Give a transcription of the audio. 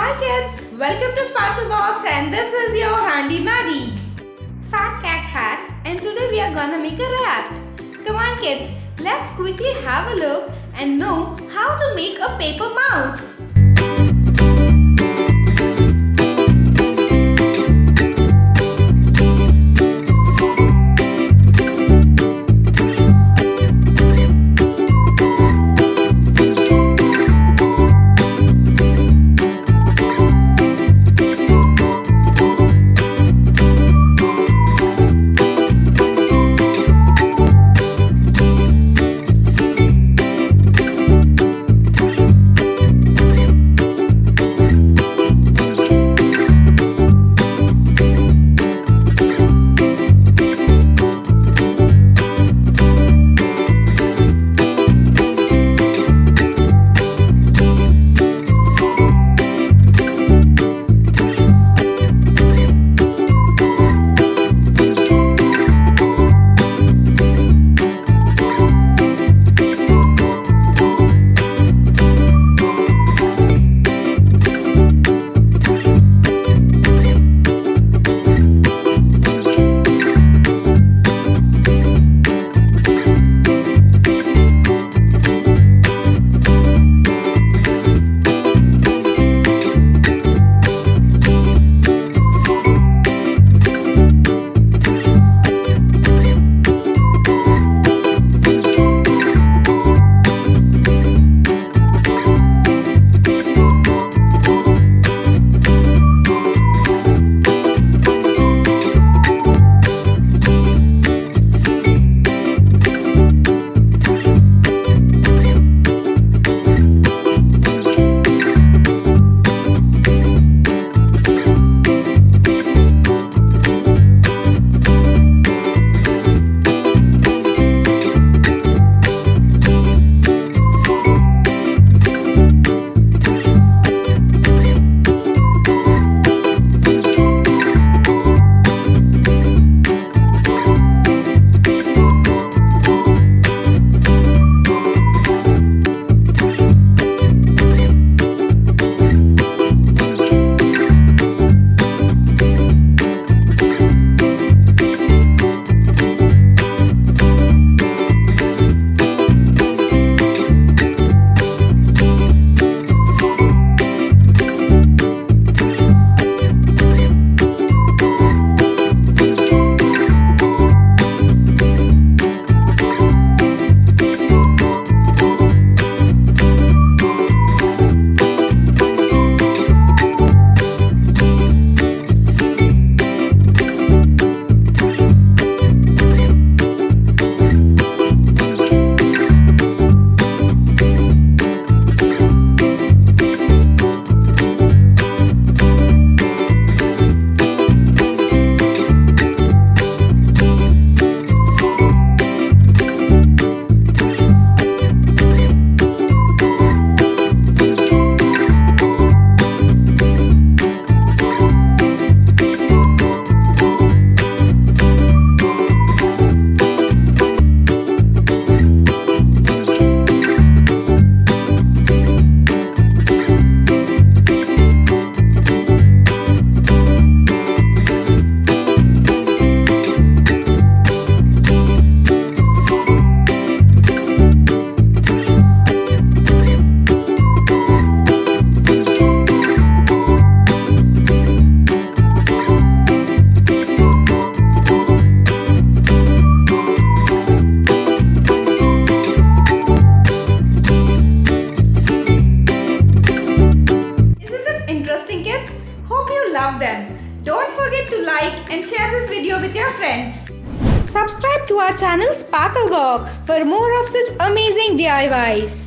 Hi kids, welcome to Sparklebox and this is your handy Maddie. Fat cat hat and today we are gonna make a rat. Come on kids, let's quickly have a look and know how to make a paper mouse. Kids, hope you love them. Don't forget to like and share this video with your friends. Subscribe to our channel Sparklebox for more of such amazing DIYs.